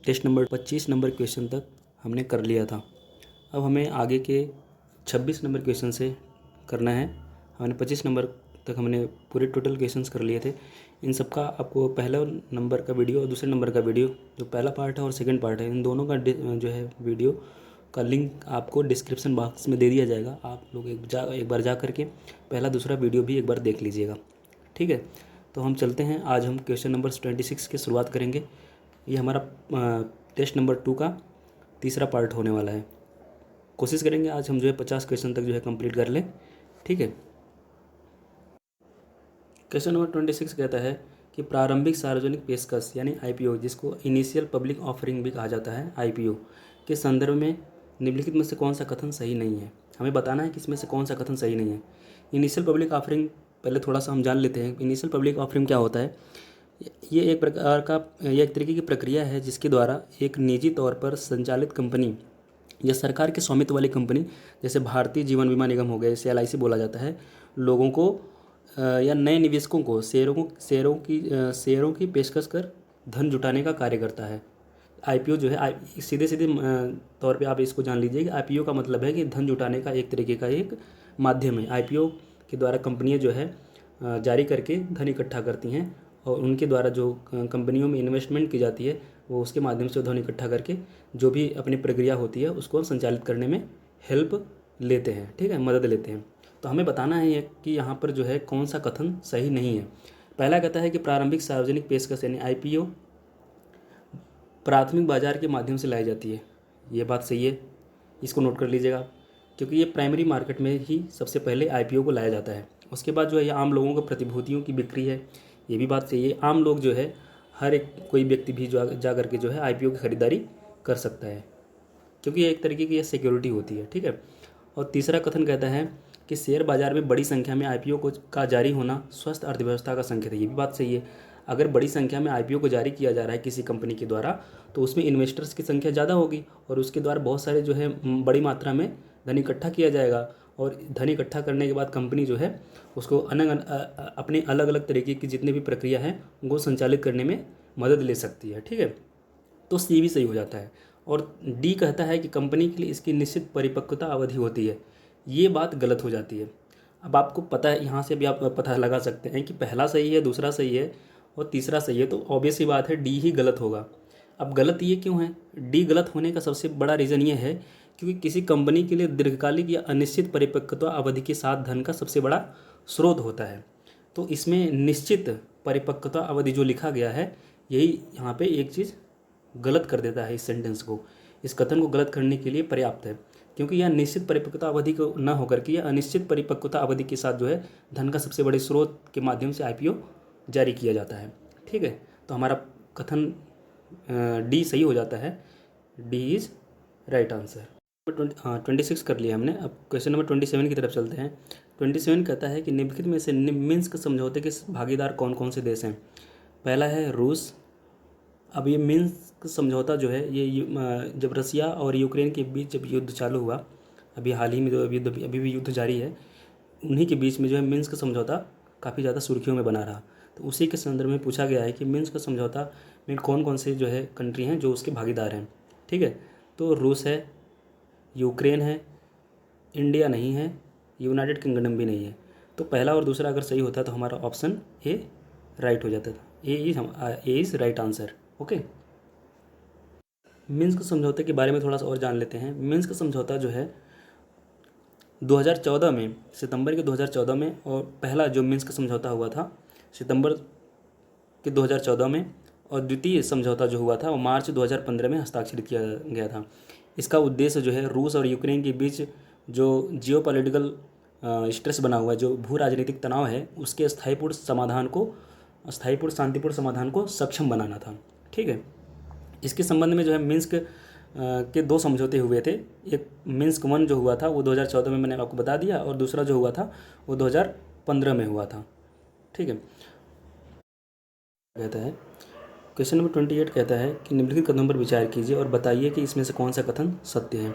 Test number 25 number question तक हमने कर लिया था। अब हमें आगे के 26 नंबर क्वेश्चन से करना है। हमने 25 नंबर तक हमने पूरे टोटल क्वेश्चंस कर लिए थे। इन सब का आपको पहला नंबर का वीडियो और दूसरे नंबर का वीडियो, जो पहला पार्ट है और सेकंड पार्ट है, इन दोनों का जो है वीडियो का लिंक आपको डिस्क्रिप्शन बॉक्स में दे दिया जाएगा। आप लोग एक बार जा करके पहला दूसरा वीडियो भी एक बार देख लीजिएगा, ठीक है। तो हम चलते हैं। आज हम क्वेश्चन नंबर 26 की शुरुआत करेंगे। ये हमारा टेस्ट नंबर 2 का तीसरा पार्ट होने वाला है। कोशिश करेंगे आज हम जो है 50 क्वेश्चन तक जो है कंप्लीट कर लें, ठीक है। क्वेश्चन नंबर 26 कहता है कि प्रारंभिक सार्वजनिक पेशकश यानी आईपीओ, जिसको इनिशियल पब्लिक ऑफरिंग भी कहा जाता है, आईपीओ के संदर्भ में निम्नलिखित में से कौन सा कथन सही नहीं है। हमें बताना है कि इसमें से कौन सा कथन सही नहीं है। इनिशियल पब्लिक ऑफरिंग पहले थोड़ा सा हम जान लेते हैं। इनिशियल पब्लिक ऑफरिंग क्या होता है। ये एक प्रकार का एक तरीके की प्रक्रिया है जिसके द्वारा एक निजी तौर पर संचालित कंपनी या सरकार के स्वामित्व वाली कंपनी, जैसे भारतीय जीवन बीमा निगम हो गए, इसे एलआईसी बोला जाता है, लोगों को या नए निवेशकों को शेयरों की पेशकश कर धन जुटाने का कार्य करता है। आईपीओ जो है सीधे सीधे तौर पे आप इसको जान लीजिए कि आईपीओ का मतलब है कि धन जुटाने का एक तरीके का एक माध्यम है। आईपीओ के द्वारा कंपनियां जो है जारी करके धन इकट्ठा करती हैं और उनके द्वारा जो कंपनियों में इन्वेस्टमेंट की जाती है वो उसके माध्यम से धन इकट्ठा करके जो भी अपनी प्रक्रिया होती है उसको संचालित करने में हेल्प लेते हैं, ठीक है, मदद लेते हैं। तो हमें बताना है कि यहाँ पर जो है कौन सा कथन सही नहीं है। पहला कहता है कि प्रारंभिक सार्वजनिक पेशकश यानी आईपीओ प्राथमिक बाजार के माध्यम से लाई जाती है। ये बात सही है, इसको नोट कर लीजिएगा, क्योंकि ये प्राइमरी मार्केट में ही सबसे पहले आईपीओ को लाया जाता है। उसके बाद जो है ये आम लोगों को प्रतिभूतियों की बिक्री है, ये भी बात सही है। आम लोग जो है हर एक कोई व्यक्ति भी जा करके जो है आईपीओ की खरीदारी कर सकता है, क्योंकि ये एक तरीके की सिक्योरिटी होती है, ठीक है। और तीसरा कथन कहता है कि शेयर बाजार में बड़ी संख्या में आईपीओ का जारी होना स्वस्थ अर्थव्यवस्था का संकेत है। ये भी बात सही है। अगर बड़ी संख्या में आईपीओ को जारी किया जा रहा है किसी कंपनी के द्वारा तो उसमें इन्वेस्टर्स की संख्या ज़्यादा होगी और उसके द्वारा बहुत सारे जो है बड़ी मात्रा में धन इकट्ठा किया जाएगा और धन इकट्ठा करने के बाद कंपनी जो है उसको अपने अलग अलग तरीके की जितनी भी प्रक्रिया है उनको संचालित करने में मदद ले सकती है, ठीक है। तो सी भी सही हो जाता है। और डी कहता है कि कंपनी के लिए इसकी निश्चित परिपक्वता अवधि होती है। ये बात गलत हो जाती है। अब आपको पता है, यहाँ से भी आप पता लगा सकते हैं कि पहला सही है, दूसरा सही है और तीसरा सही है, तो ऑब्वियस ही बात है डी ही गलत होगा। अब गलत ये क्यों है? डी गलत होने का सबसे बड़ा रीज़न ये है क्योंकि किसी कंपनी के लिए दीर्घकालिक या अनिश्चित परिपक्वता अवधि के साथ धन का सबसे बड़ा स्रोत होता है। तो इसमें निश्चित परिपक्वता अवधि जो लिखा गया है यही यहाँ पे एक चीज़ गलत कर देता है। इस सेंटेंस को, इस कथन को गलत करने के लिए पर्याप्त है, क्योंकि यह निश्चित परिपक्वता अवधि को न होकर के यह अनिश्चित परिपक्वता अवधि के साथ जो है धन का सबसे बड़े स्रोत के माध्यम से आईपीओ जारी किया जाता है, ठीक है। तो हमारा कथन डी सही हो जाता है। D is right answer. 26 कर लिया हमने। अब क्वेश्चन नंबर 27 की तरफ चलते हैं। 27 कहता है कि निम्नलिखित में से मिन्स्क समझौते के भागीदार कौन कौन से देश हैं। पहला है रूस। अब ये मिन्स्क समझौता जो है ये जब रसिया और यूक्रेन के बीच जब युद्ध चालू हुआ, अभी हाल ही में जो अभी भी युद्ध जारी है, उन्हीं के बीच में जो है मिन्स्क समझौता काफ़ी ज़्यादा सुर्खियों में बना रहा। तो उसी के संदर्भ में पूछा गया है कि मिन्स्क समझौता में कौन कौन से जो है कंट्री हैं जो उसके भागीदार हैं, ठीक है। तो रूस है, यूक्रेन है, इंडिया नहीं है, यूनाइटेड किंगडम भी नहीं है। तो पहला और दूसरा अगर सही होता तो हमारा ऑप्शन ए राइट हो जाता था। A is right answer, okay. Minsk समझौते के बारे में थोड़ा सा और जान लेते हैं। मिन्स्क समझौता जो है 2014 में, सितंबर के 2014 में, और पहला जो मिन्स्क समझौता हुआ था सितंबर के 2014 में, और द्वितीय समझौता जो हुआ था वो मार्च 2015 में हस्ताक्षरित किया गया था। इसका उद्देश्य जो है रूस और यूक्रेन के बीच जो जियोपॉलिटिकल स्ट्रेस बना हुआ है, जो भू राजनीतिक तनाव है, उसके स्थायीपूर्ण शांतिपूर्ण समाधान को सक्षम बनाना था, ठीक है। इसके संबंध में जो है मिन्स्क के दो समझौते हुए थे। एक मिन्स्क 1 जो हुआ था वो 2014 में मैंने आपको बता दिया, और दूसरा जो हुआ था वो 2015 में हुआ था, ठीक है। कहता है क्वेश्चन नंबर 28 कहता है कि निम्नलिखित कथनों पर विचार कीजिए और बताइए कि इसमें से कौन सा कथन सत्य है।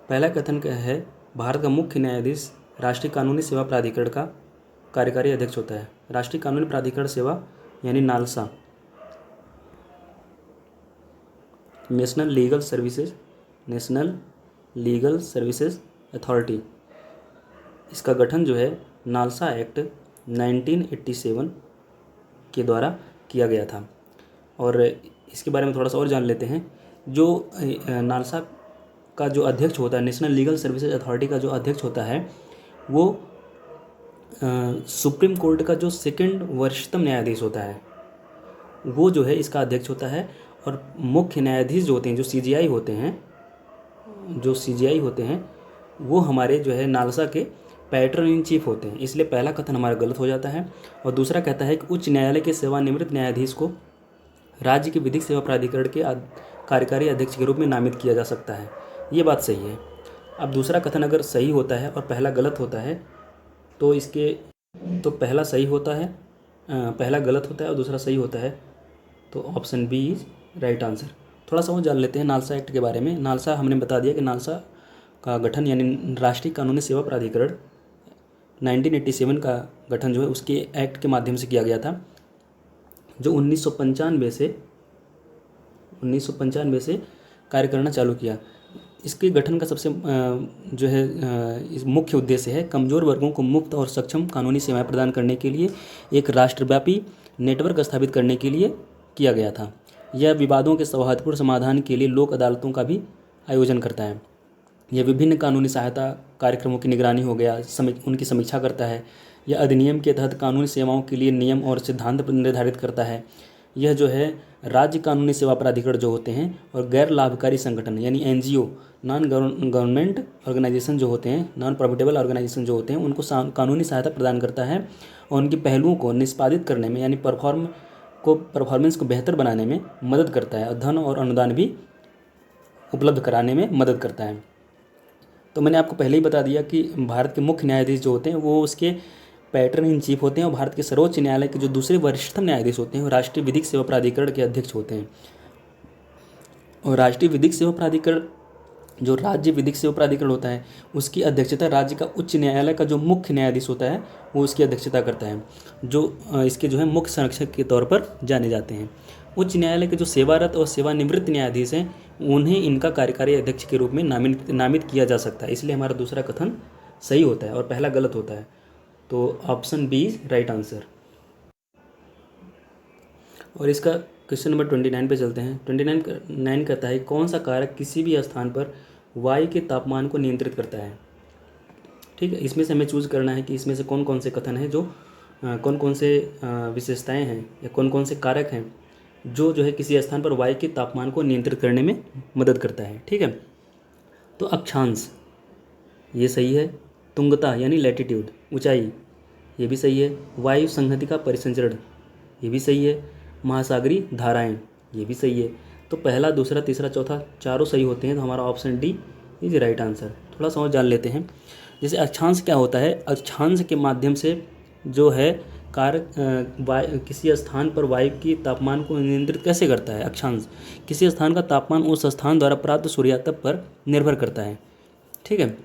पहला कथन क्या है, भारत का मुख्य न्यायाधीश राष्ट्रीय कानूनी सेवा प्राधिकरण का कार्यकारी अध्यक्ष होता है। राष्ट्रीय कानूनी प्राधिकरण सेवा यानी NALSA. National legal services authority, इसका गठन जो है नालसा एक्ट 1987 के द्वारा किया गया था। और इसके बारे में थोड़ा सा और जान लेते हैं। जो नालसा का जो अध्यक्ष होता है, नेशनल लीगल सर्विसेज अथॉरिटी का जो अध्यक्ष होता है, वो सुप्रीम कोर्ट का जो सेकंड वरिष्ठतम न्यायाधीश होता है, वो जो है इसका अध्यक्ष होता है। और मुख्य न्यायाधीश जो होते हैं, जो सीजीआई होते हैं, वो हमारे जो है नालसा के पैटर्न इन चीफ होते हैं। इसलिए पहला कथन हमारा गलत हो जाता है। और दूसरा कहता है कि उच्च न्यायालय के सेवानिवृत्त न्यायाधीश को राज्य के विधिक सेवा प्राधिकरण के कार्यकारी अध्यक्ष के रूप में नामित किया जा सकता है। ये बात सही है। अब दूसरा कथन अगर सही होता है और पहला गलत होता है तो पहला सही होता है, पहला गलत होता है और दूसरा सही होता है, तो option B is right answer. थोड़ा सा और जान लेते हैं नालसा एक्ट के बारे में। नालसा हमने बता दिया कि नालसा का गठन यानी राष्ट्रीय कानूनी सेवा प्राधिकरण 1987 का गठन जो है उसके एक्ट के माध्यम से किया गया था, जो 1995 से कार्य करना चालू किया। इसके गठन का सबसे जो है इस मुख्य उद्देश्य है कमज़ोर वर्गों को मुफ्त और सक्षम कानूनी सेवाएं प्रदान करने के लिए एक राष्ट्रव्यापी नेटवर्क स्थापित करने के लिए किया गया था। यह विवादों के सौहार्दपूर्ण समाधान के लिए लोक अदालतों का भी आयोजन करता है। यह विभिन्न कानूनी सहायता कार्यक्रमों की निगरानी हो गया, उनकी समीक्षा करता है। यह अधिनियम के तहत कानूनी सेवाओं के लिए नियम और सिद्धांत निर्धारित करता है। यह जो है राज्य कानूनी सेवा प्राधिकरण जो होते हैं और गैर लाभकारी संगठन यानी एनजीओ, नॉन गवर्नमेंट ऑर्गेनाइजेशन जो होते हैं, नॉन प्रॉफिटेबल ऑर्गेनाइजेशन जो होते हैं, उनको कानूनी सहायता प्रदान करता है और उनकी पहलुओं को निष्पादित करने में यानी परफॉर्मेंस को बेहतर बनाने में मदद करता है और धन और अनुदान भी उपलब्ध कराने में मदद करता है। तो मैंने आपको पहले ही बता दिया कि भारत के मुख्य न्यायाधीश जो होते हैं वो उसके पैटर्न इन चीफ होते हैं और भारत के सर्वोच्च न्यायालय के जो दूसरे वरिष्ठतम न्यायाधीश होते हैं वो राष्ट्रीय विधिक सेवा प्राधिकरण के अध्यक्ष होते हैं। और राष्ट्रीय विधिक सेवा प्राधिकरण जो राज्य विधिक सेवा प्राधिकरण होता है उसकी अध्यक्षता राज्य का उच्च न्यायालय का जो मुख्य न्यायाधीश होता है वो उसकी अध्यक्षता करता है, जो इसके जो है मुख्य संरक्षक के तौर पर जाने जाते हैं। उच्च न्यायालय के जो सेवारत और सेवानिवृत्त न्यायाधीश हैं उन्हें इनका कार्यकारी अध्यक्ष के रूप में नामित किया जा सकता है। इसलिए हमारा दूसरा कथन सही होता है और पहला गलत होता है। तो option B is right answer. और इसका क्वेश्चन नंबर 29 पे चलते हैं। 29 कहता है कौन सा कारक किसी भी स्थान पर वायु के तापमान को नियंत्रित करता है। ठीक है, इसमें से हमें चूज करना है कि इसमें से कौन कौन से कथन हैं जो कौन कौन से विशेषताएं हैं या कौन कौन से कारक हैं जो है किसी स्थान पर वायु के तापमान को नियंत्रित करने में मदद करता है। ठीक है, तो अक्षांश ये सही है, तुंगता यानी लैटिट्यूड ऊंचाई ये भी सही है, वायु संहति का परिसंचरण ये भी सही है, महासागरीय धाराएं ये भी सही है। तो पहला, दूसरा, तीसरा, चौथा चारों सही होते हैं, तो हमारा option D is right answer. थोड़ा सा और जान लेते हैं। जैसे अक्षांश क्या होता है, अक्षांश के माध्यम से जो है कारक किसी स्थान पर वायु की तापमान को नियंत्रित कैसे करता है। अक्षांश किसी स्थान का तापमान उस स्थान द्वारा प्राप्त सूर्यातप पर निर्भर करता है। ठीक है,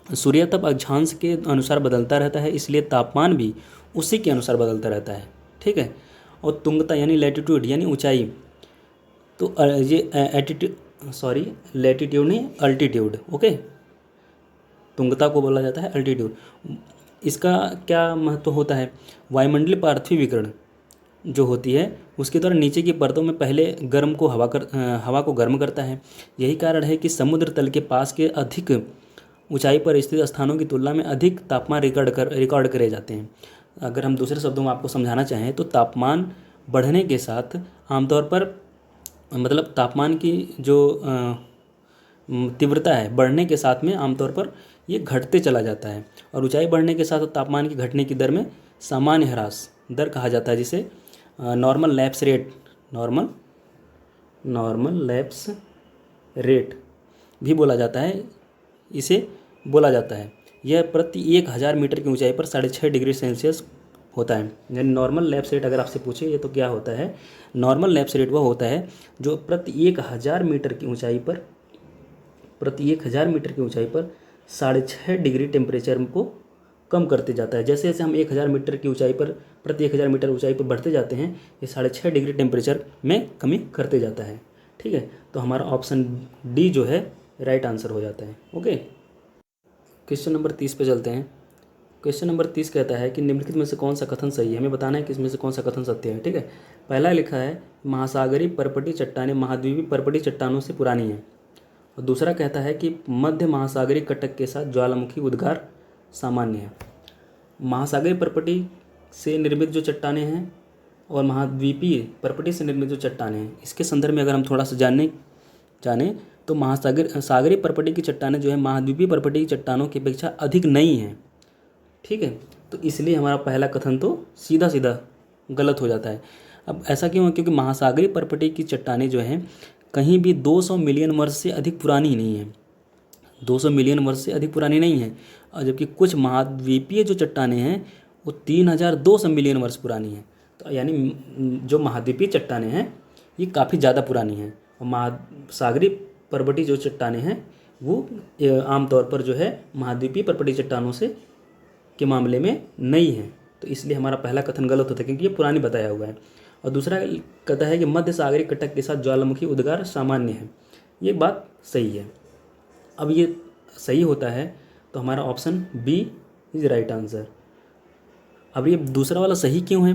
सूर्यातप अक्षांश के अनुसार बदलता रहता है, इसलिए तापमान भी उसी के अनुसार बदलता रहता है। ठीक है, और तुंगता यानी लैटिट्यूड यानी ऊंचाई, तो ये लैटिट्यूड नहीं अल्टीट्यूड। ओके, तुंगता को बोला जाता है अल्टीट्यूड। इसका क्या महत्व होता है, वायुमंडलीय पार्थिव विकिरण जो होती है उसके द्वारा नीचे की परतों में पहले हवा को गर्म करता है। यही कारण है कि समुद्र तल के पास के अधिक ऊंचाई पर स्थित स्थानों की तुलना में अधिक तापमान रिकॉर्ड करे जाते हैं। अगर हम दूसरे शब्दों में आपको समझाना चाहें तो तापमान बढ़ने के साथ आमतौर पर मतलब तापमान की जो तीव्रता है बढ़ने के साथ में आमतौर पर ये घटते चला जाता है, और ऊंचाई बढ़ने के साथ तापमान की घटने की दर में सामान्य ह्रास दर कहा जाता है, जिसे नॉर्मल लैप्स रेट भी बोला जाता है। इसे बोला जाता है यह प्रति 1000 मीटर की ऊंचाई पर 6.5 डिग्री सेल्सियस होता है। यानी नॉर्मल लैप्स रेट अगर आपसे पूछे ये तो क्या होता है, नॉर्मल लैप्स रेट वह होता है जो प्रति 1000 मीटर की ऊंचाई पर 6.5 डिग्री टेम्परेचर को कम करते जाता है। जैसे जैसे हम 1000 मीटर की ऊंचाई पर प्रति 1000 मीटर ऊंचाई पर बढ़ते जाते हैं, ये 6.5 डिग्री टेम्परेचर में कमी करते जाता है। ठीक है, तो हमारा ऑप्शन डी जो है राइट आंसर हो जाता है। ओके, क्वेश्चन नंबर 30 पे चलते हैं। क्वेश्चन नंबर 30 कहता है कि निम्नलिखित में से कौन सा कथन सही है। हमें बताना है कि इसमें से कौन सा कथन सत्य है। ठीक है, पहला लिखा है महासागरीय पर्वतीय चट्टानें महाद्वीपीय पर्वतीय चट्टानों से पुरानी हैं। और दूसरा कहता है कि मध्य महासागरीय कटक के साथ ज्वालामुखी उद्गार सामान्य है। महासागरीय पर्वतीय से निर्मित जो चट्टानें हैं और महाद्वीपीय पर्वतीय से निर्मित जो चट्टानें हैं, इसके संदर्भ में अगर हम थोड़ा सा जाने तो सागरीय पर्वतीय की चट्टानें जो है महाद्वीपीय पर्वतीय की चट्टानों की अपेक्षा अधिक नई हैं। ठीक है, तो इसलिए हमारा पहला कथन तो सीधा सीधा गलत हो जाता है। अब ऐसा क्यों है? क्योंकि महासागरीय पर्वतीय की चट्टानें जो हैं कहीं भी 200 मिलियन वर्ष से अधिक पुरानी नहीं है, 200 मिलियन वर्ष से अधिक पुरानी नहीं है। और जबकि कुछ महाद्वीपीय जो चट्टानें हैं वो 3200 मिलियन वर्ष पुरानी हैं। तो यानी जो महाद्वीपीय चट्टानें हैं ये काफ़ी ज़्यादा पुरानी हैं, और महासागरीय पर्वतीय जो चट्टानें हैं वो आमतौर पर जो है महाद्वीपीय पर्वतीय चट्टानों से के मामले में नई है। तो इसलिए हमारा पहला कथन गलत होता है क्योंकि ये पुरानी बताया हुआ है। और दूसरा कहता है कि मध्य सागरीय कटक के साथ ज्वालामुखी उद्गार सामान्य है। ये बात सही है। अब ये सही होता है तो हमारा option B is right answer. अब ये दूसरा वाला सही क्यों है?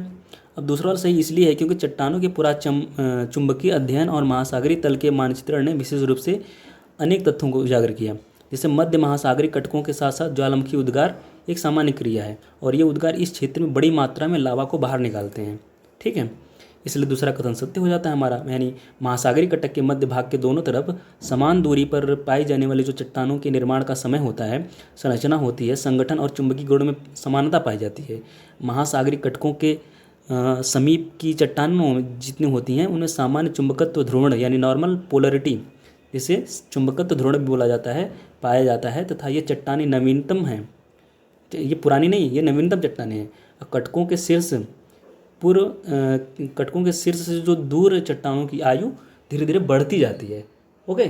अब दूसरा वाला सही इसलिए है क्योंकि चट्टानों के पूरा चुंबकीय अध्ययन और महासागरीय तल के मानचित्रण ने विशेष रूप से अनेक तथ्यों को उजागर किया। जैसे मध्य महासागरीय कटकों के साथ साथ ज्वालामुखी उद्गार एक सामान्य क्रिया है और ये उद्गार इस क्षेत्र में बड़ी मात्रा में लावा को बाहर निकालते हैं। ठीक है, इसलिए दूसरा कथन सत्य हो जाता है हमारा। यानी महासागरीय कटक के मध्य भाग के दोनों तरफ समान दूरी पर पाई जाने वाली जो चट्टानों के निर्माण का समय होता है, संरचना होती है, संगठन और चुंबकीय गुणों में समानता पाई जाती है। महासागरीय कटकों के समीप की चट्टानों जितनी होती हैं उनमें सामान्य चुंबकत्व ध्रुवण यानी नॉर्मल पोलरिटी, जिसे चुंबकत्व ध्रुवण भी बोला जाता है, पाया जाता है। तथा ये चट्टानें नवीनतम हैं, ये पुरानी नहीं, ये नवीनतम चट्टानें हैं। कटकों के शीर्ष से जो दूर चट्टानों की आयु धीरे धीरे बढ़ती जाती है। ओके,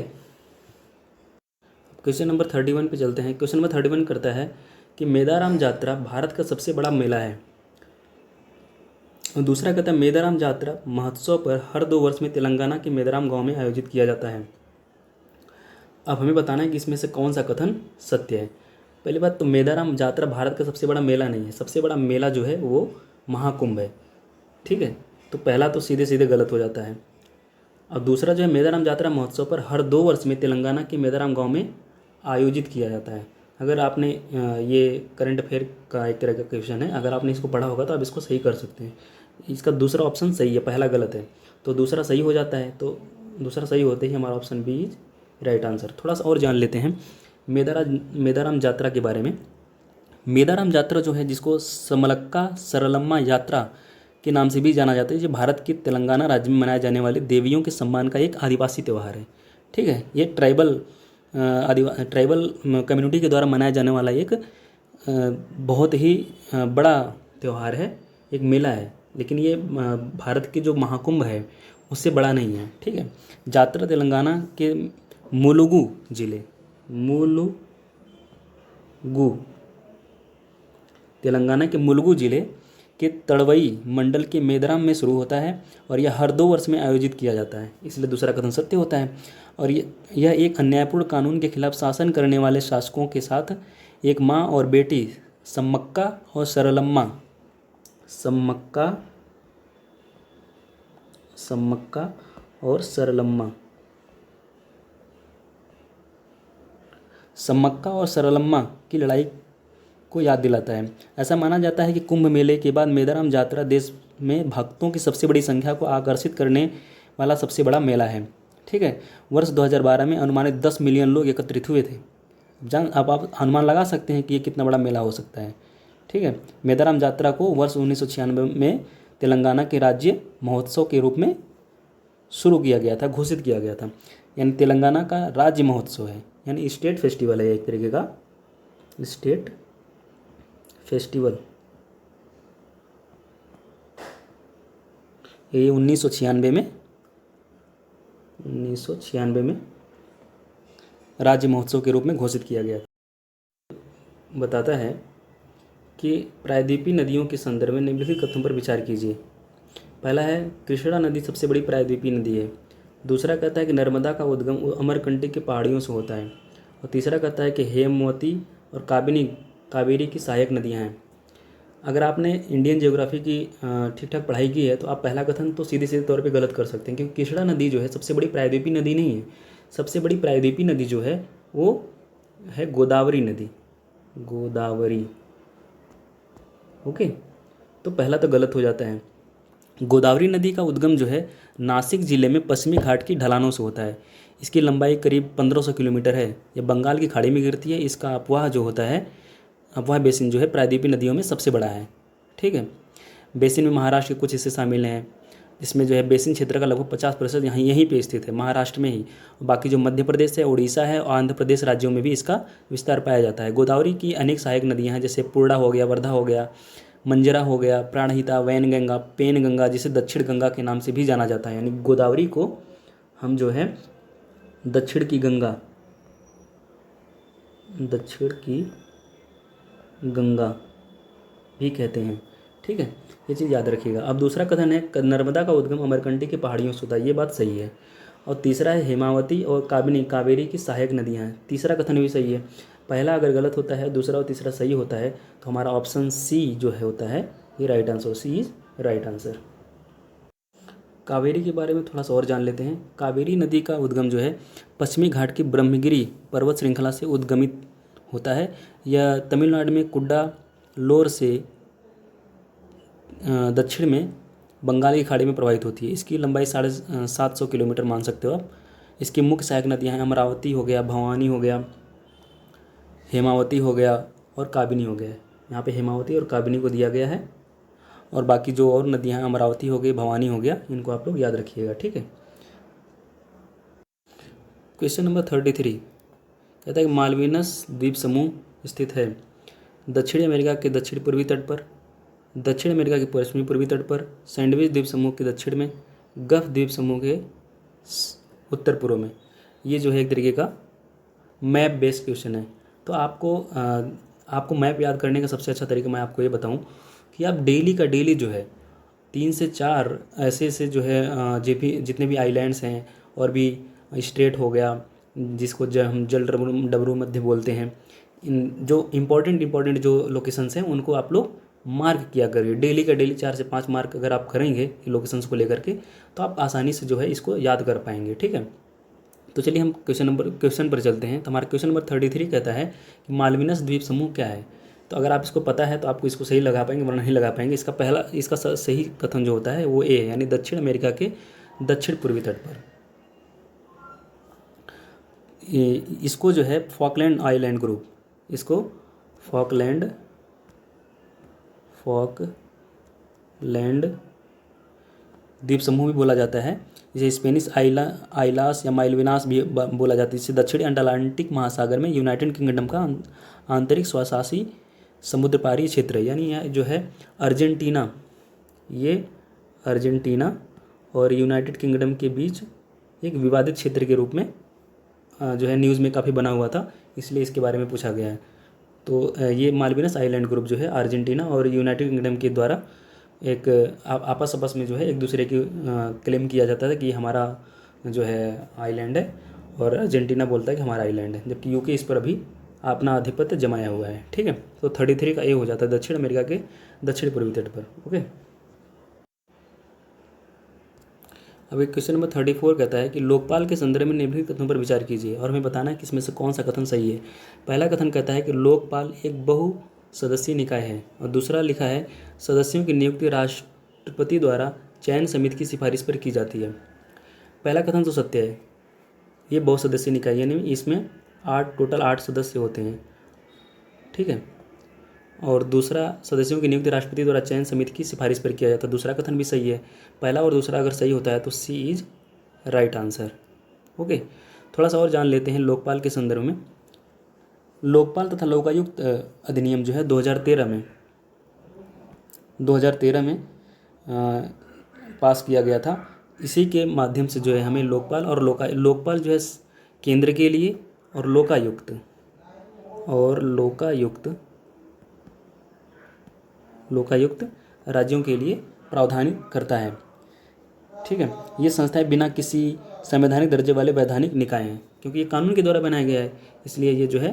क्वेश्चन नंबर 31 पे चलते हैं। क्वेश्चन नंबर 31 करता है कि मेदाराम यात्रा भारत का सबसे बड़ा मेला है। और दूसरा कहता है मेदाराम यात्रा महोत्सव पर हर 2 वर्ष में तेलंगाना के मेदाराम गांव में आयोजित किया जाता है। अब हमें बताना है कि इसमें से कौन सा कथन सत्य है। पहली बात तो मेदाराम यात्रा भारत का सबसे बड़ा मेला नहीं है, सबसे बड़ा मेला जो है वो महाकुंभ है। ठीक है, तो पहला तो सीधे सीधे गलत हो जाता है। और दूसरा जो है मेदाराम यात्रा महोत्सव पर हर 2 वर्ष में तेलंगाना के मेदाराम गांव में आयोजित किया जाता है। अगर आपने ये करंट अफेयर का एक तरह का क्वेश्चन है, अगर आपने इसको पढ़ा होगा तो आप इसको सही कर सकते हैं। इसका दूसरा ऑप्शन सही है, पहला गलत है, तो दूसरा सही हो जाता है। तो दूसरा सही होते ही हमारा option B is right answer. थोड़ा सा और जान लेते हैं मेदाराम यात्रा के बारे में। मेदाराम यात्रा जो है, जिसको समलक्का सरलम्मा यात्रा के नाम से भी जाना जाता है, जो भारत के तेलंगाना राज्य में मनाए जाने वाले देवियों के सम्मान का एक आदिवासी त्यौहार है। ठीक है, ये ट्राइबल कम्युनिटी के द्वारा मनाया जाने वाला एक बहुत ही बड़ा त्यौहार है, एक मेला है। लेकिन ये भारत के जो महाकुंभ है उससे बड़ा नहीं है। ठीक है, यात्रा तेलंगाना के मुलुगु जिले के तड़वई मंडल के मेदाराम में शुरू होता है और यह हर 2 वर्ष में आयोजित किया जाता है, इसलिए दूसरा कथन सत्य होता है। और यह एक अन्यायपूर्ण कानून के खिलाफ शासन करने वाले शासकों के साथ एक माँ और बेटी सम्मक्का और सरलम्मा की लड़ाई को याद दिलाता है। ऐसा माना जाता है कि कुंभ मेले के बाद मेदाराम यात्रा देश में भक्तों की सबसे बड़ी संख्या को आकर्षित करने वाला सबसे बड़ा मेला है। ठीक है, वर्ष 2012 में अनुमानित 10 मिलियन लोग एकत्रित हुए थे। अब आप अनुमान लगा सकते हैं कि ये कितना बड़ा मेला हो सकता है। ठीक है, मेदाराम यात्रा को वर्ष 1996 में तेलंगाना के राज्य महोत्सव के रूप में शुरू किया गया था, घोषित किया गया था। यानी तेलंगाना का राज्य महोत्सव है, यानी स्टेट फेस्टिवल है, एक तरीके का स्टेट फेस्टिवल। ये 1996 में राज्य महोत्सव के रूप में घोषित किया गया था। बताता है कि प्रायद्वीपीय नदियों के संदर्भ में निम्नलिखित कथनों पर विचार कीजिए। पहला है कृष्णा नदी सबसे बड़ी प्रायद्वीपीय नदी है। दूसरा कहता है कि नर्मदा का उद्गम अमरकंटक की पहाड़ियों से होता है। और तीसरा कहता है कि हेमवती और कावेरी की सहायक नदियाँ हैं। अगर आपने इंडियन ज्योग्राफी की ठीक ठाक पढ़ाई की है तो आप पहला कथन तो सीधे सीधे तौर पे गलत कर सकते हैं, क्योंकि कृष्णा नदी जो है सबसे बड़ी प्रायद्वीपीय नदी नहीं है। सबसे बड़ी प्रायद्वीपीय नदी जो है वो है गोदावरी नदी, गोदावरी। ओके, तो पहला तो गलत हो जाता है। गोदावरी नदी का उद्गम जो है नासिक जिले में पश्चिमी घाट की ढलानों से होता है। इसकी लंबाई करीब 1500 किलोमीटर है। यह बंगाल की खाड़ी में गिरती है। इसका अपवाह जो होता है, अपवाह बेसिन जो है प्रायद्वीपीय नदियों में सबसे बड़ा है। ठीक है, बेसिन में महाराष्ट्र के कुछ हिस्से शामिल हैं, जिसमें जो है बेसिन क्षेत्र का लगभग 50% यहीं पे स्थित है, महाराष्ट्र में ही। बाकी जो मध्य प्रदेश है, उड़ीसा है और आंध्र प्रदेश राज्यों में भी इसका विस्तार पाया जाता है। गोदावरी की अनेक सहायक नदियाँ हैं, जैसे पूर्णा हो गया, वर्धा हो गया, मंजरा हो गया, प्राणहिता, वैनगंगा, पेनगंगा, जिसे दक्षिण गंगा के नाम से भी जाना जाता है। यानी गोदावरी को हम जो है दक्षिण की गंगा भी कहते हैं। ठीक है, ये चीज़ याद रखिएगा। अब दूसरा कथन है नर्मदा का उद्गम अमरकंटक की पहाड़ियों से होता है। ये बात सही है। और तीसरा है हेमावती और कावेरी की सहायक नदियाँ हैं। तीसरा कथन भी सही है। पहला अगर गलत होता है, दूसरा और तीसरा सही होता है, तो हमारा ऑप्शन सी जो है होता है ये right answer. C is right answer. Kaveri के बारे में थोड़ा सा और जान लेते हैं। कावेरी नदी का उद्गम जो है पश्चिमी घाट की ब्रह्मगिरी पर्वत श्रृंखला से उद्गमित होता है। यह तमिलनाडु में कुड्डालोर से दक्षिण में बंगाल की खाड़ी में प्रवाहित होती है। इसकी लंबाई 750 किलोमीटर मान सकते हो आप। इसकी मुख्य सहायक नदियाँ हैं अमरावती हो गया, भवानी हो गया, हेमावती हो गया और काबिनी हो गया। यहाँ पे हेमावती और काबिनी को दिया गया है, और बाकी जो और नदियाँ हैं अमरावती हो गई, भवानी हो गया, इनको आप लोग याद रखिएगा। ठीक है। क्वेश्चन नंबर 33 कहता है कि मालविनस द्वीप समूह स्थित है दक्षिणी अमेरिका के दक्षिण पूर्वी तट पर, दक्षिण अमेरिका के पश्चिमी पूर्वी तट पर, सैंडविच द्वीप समूह के दक्षिण में, गल्फ द्वीप समूह के उत्तर पूर्व में। ये जो है एक तरीके का मैप बेस्ड क्वेश्चन है। तो आपको मैप याद करने का सबसे अच्छा तरीका मैं आपको ये बताऊं कि आप डेली का डेली जो है 3 से 4 ऐसे जो है जितने भी आइलैंड्स हैं और भी स्ट्रेट हो गया, जिसको हम जल डबरू मध्य बोलते हैं, इन जो इम्पोर्टेंट जो लोकेशंस हैं उनको आप लोग मार्क किया करिए। डेली का डेली 4 से 5 मार्क अगर आप करेंगे लोकेशंस को लेकर के, तो आप आसानी से जो है इसको याद कर पाएंगे। ठीक है, तो चलिए हम क्वेश्चन पर चलते हैं। तो हमारा क्वेश्चन नंबर 33 कहता है कि मालविनस द्वीप समूह क्या है। तो अगर आप इसको पता है तो आपको इसको सही लगा पाएंगे, वरना नहीं लगा पाएंगे। इसका सही कथन जो होता है वो ए है, यानी दक्षिण अमेरिका के दक्षिण पूर्वी तट पर। इसको जो है फॉकलैंड आइलैंड ग्रुप, इसको फॉकलैंड द्वीप समूह भी बोला जाता है। इसे स्पेनिश आइलास या माइलविनास भी बोला जाता है। इसे दक्षिणी अटलांटिक महासागर में यूनाइटेड किंगडम का आंतरिक स्वशासी समुद्र पारी क्षेत्र है। यानी यह जो है अर्जेंटीना और यूनाइटेड किंगडम के बीच एक विवादित क्षेत्र के रूप में जो है न्यूज़ में काफ़ी बना हुआ था, इसलिए इसके बारे में पूछा गया है। तो ये मालविनस आइलैंड ग्रुप जो है अर्जेंटीना और यूनाइटेड किंगडम के द्वारा एक आपस में जो है एक दूसरे की क्लेम किया जाता था कि हमारा जो है आइलैंड है, और अर्जेंटीना बोलता है कि हमारा आइलैंड है, जबकि यूके इस पर अभी अपना आधिपत्य जमाया हुआ है। ठीक है, तो 33 का ए हो जाता है दक्षिण अमेरिका के दक्षिण पूर्वी तट पर। ओके, अब एक क्वेश्चन नंबर 34 कहता है कि लोकपाल के संदर्भ में निम्नलिखित कथनों पर विचार कीजिए और हमें बताना है कि इसमें से कौन सा कथन सही है। पहला कथन कहता है कि लोकपाल एक बहु सदस्यीय निकाय है, और दूसरा लिखा है सदस्यों की नियुक्ति राष्ट्रपति द्वारा चयन समिति की सिफारिश पर की जाती है। पहला कथन तो सत्य है, ये बहुसदस्यीय निकाय यानी इसमें टोटल 8 सदस्य होते हैं। ठीक है, और दूसरा सदस्यों की नियुक्ति राष्ट्रपति द्वारा चयन समिति की सिफारिश पर किया जाता है। दूसरा कथन भी सही है। पहला और दूसरा अगर सही होता है तो सी इज राइट आंसर। ओके, थोड़ा सा और जान लेते हैं लोकपाल के संदर्भ में। लोकपाल तथा लोकायुक्त अधिनियम जो है 2013 में पास किया गया था। इसी के माध्यम से जो है हमें लोकपाल जो है केंद्र के लिए और लोकायुक्त राज्यों के लिए प्रावधान करता है। ठीक है, ये संस्थाएं बिना किसी संवैधानिक दर्जे वाले वैधानिक निकाय हैं, क्योंकि ये कानून के द्वारा बनाया गया है, इसलिए ये जो है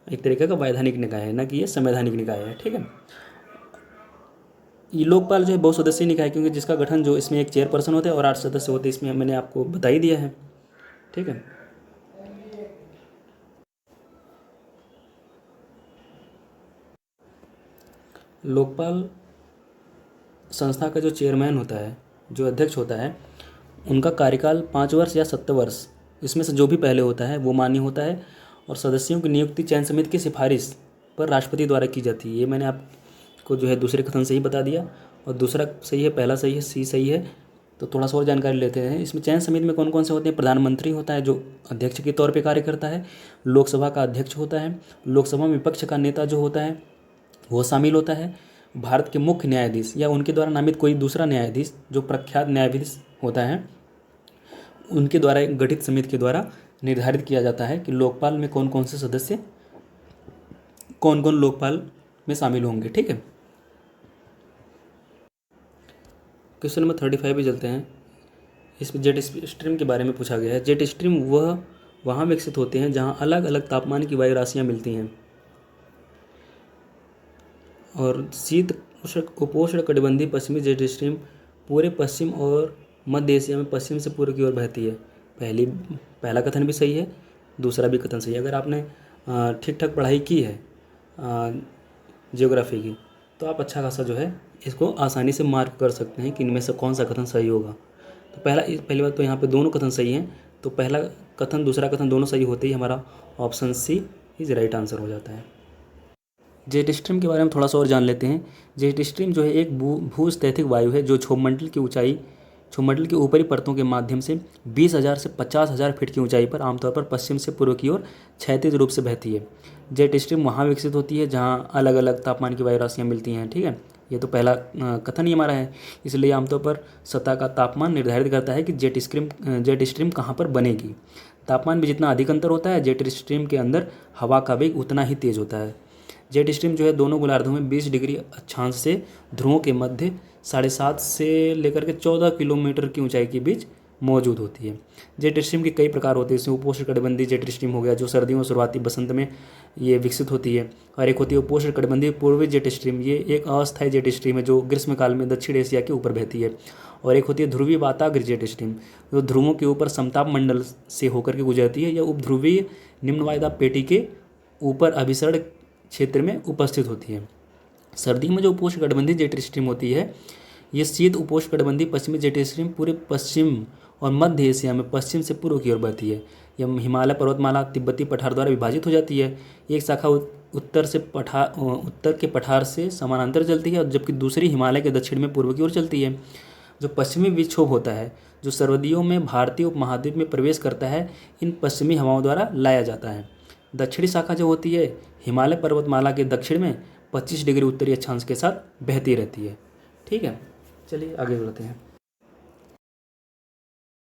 एक तरीके का वैधानिक निकाय है, ना कि ये संवैधानिक निकाय है। ठीक है। ये लोकपाल जो है बहुसदस्यीय निकाय, क्योंकि जिसका गठन जो इसमें एक चेयरपर्सन होता है और 8 सदस्य होते हैं, इसमें मैंने आपको बता ही दिया है। ठीक है। लोकपाल संस्था का जो चेयरमैन होता है, जो अध्यक्ष होता है, उनका कार्यकाल 5 वर्ष या 70 वर्ष, इसमें से जो भी पहले होता है वो मान्य होता है, और सदस्यों की नियुक्ति चयन समिति की सिफारिश पर राष्ट्रपति द्वारा की जाती है। ये मैंने आपको जो है दूसरे कथन से ही बता दिया, और दूसरा सही है, पहला सही है, सी सही है। तो थोड़ा सा और जानकारी लेते हैं। इसमें चयन समिति में कौन कौन से होते हैं? प्रधानमंत्री होता है जो अध्यक्ष के तौर पर कार्य करता है, लोकसभा का अध्यक्ष होता है, लोकसभा में विपक्ष का नेता जो होता है वो शामिल होता है, भारत के मुख्य न्यायाधीश या उनके द्वारा नामित कोई दूसरा न्यायाधीश जो प्रख्यात न्यायाधीश होता है, उनके द्वारा एक गठित समिति के द्वारा निर्धारित किया जाता है कि लोकपाल में कौन कौन से सदस्य, कौन कौन लोकपाल में शामिल होंगे। ठीक है। क्वेश्चन नंबर 35 पे चलते हैं। इसमें जेट स्ट्रीम के बारे में पूछा गया है। जेट स्ट्रीम वहाँ विकसित होते हैं जहाँ अलग अलग तापमान की वायु राशियाँ मिलती हैं, और शीत उपोष्ण कटिबंधीय पश्चिमी जेट स्ट्रीम पूरे पश्चिम और मध्य एशिया में पश्चिम से पूर्व की ओर बहती है। पहला कथन भी सही है, दूसरा भी कथन सही है। अगर आपने ठीक ठाक पढ़ाई की है ज्योग्राफी की, तो आप अच्छा खासा जो है इसको आसानी से मार्क कर सकते हैं कि इनमें से कौन सा कथन सही होगा। तो पहली बात तो यहाँ पे दोनों कथन सही हैं, तो पहला कथन दूसरा कथन दोनों सही होते ही हमारा option C is right answer हो जाता है। जेट स्ट्रीम के बारे में थोड़ा सा और जान लेते हैं। जेट स्ट्रीम जो है एक भूस्थैतिक वायु है जो क्षोभमंडल की ऊपरी परतों के माध्यम से 20,000 से 50,000 फीट की ऊंचाई पर आमतौर पर पश्चिम से पूर्व की ओर क्षैतिज रूप से बहती है। जेट स्ट्रीम वहाँ विकसित होती है जहाँ अलग अलग तापमान की वायु राशियाँ मिलती हैं। ठीक है। ये तो पहला कथन ही हमारा है, इसलिए आमतौर पर सतह का तापमान निर्धारित करता है कि जेट स्ट्रीम कहाँ पर बनेगी। तापमान में जितना अधिक अंतर होता है, जेट स्ट्रीम के अंदर हवा का वेग उतना ही तेज होता है। जेट स्ट्रीम जो है दोनों गोलार्धों में 20 डिग्री अक्षांश से ध्रुवों के मध्य 7.5 से लेकर के 14 किलोमीटर की ऊंचाई के बीच मौजूद होती है। जेट स्ट्रीम के कई प्रकार होते हैं, इसमें उपोष्ण कटिबंधीय जेट स्ट्रीम हो गया जो सर्दियों और शुरुआती बसंत में ये विकसित होती है, और एक होती है उपोष्ण कटिबंधीय पूर्वी जेट स्ट्रीम। ये एक अस्थायी जेट स्ट्रीम है जो ग्रीष्मकाल में दक्षिण एशिया के ऊपर बहती है। और एक होती है ध्रुवीय वाताग्र जेट स्ट्रीम जो ध्रुवों के ऊपर समताप मंडल से होकर के गुजरती है या उपध्रुवीय निम्न वायुदाब पेटी के ऊपर अभिसरण क्षेत्र में उपस्थित होती है। सर्दियों में जो उपोष्ण कटिबंधीय जेट स्ट्रीम होती है, ये शीत उपोष्ण कटिबंधीय पश्चिमी जेट स्ट्रीम पूरे पश्चिम और मध्य एशिया में पश्चिम से पूर्व की ओर बहती है। यह हिमालय पर्वतमाला तिब्बती पठार द्वारा विभाजित हो जाती है। एक शाखा उत्तर के पठार से समानांतर चलती है, और जबकि दूसरी हिमालय के दक्षिण में पूर्व की ओर चलती है। जो पश्चिमी विक्षोभ होता है जो सर्दियों में भारतीय उपमहाद्वीप में प्रवेश करता है, इन पश्चिमी हवाओं द्वारा लाया जाता है। दक्षिणी शाखा जो होती है हिमालय पर्वतमाला के दक्षिण में 25 डिग्री उत्तरी अक्षांश के साथ बहती रहती है। ठीक है, चलिए आगे बढ़ते हैं।